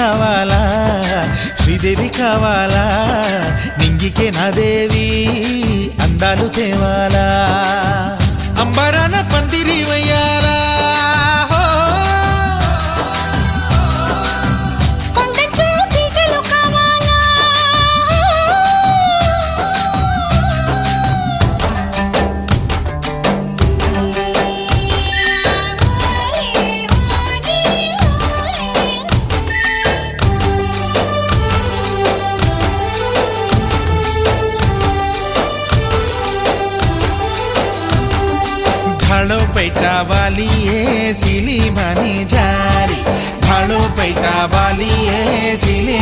కావాలా శ్రీదేవి కావాలా నింగికే నా దేవి అందాలు తేవాలా అంబరాన పందిరి వయ్యాలా भाड़ो पैटा वाली है सिली मानी जारी भाड़ो पैटा वाली है सिली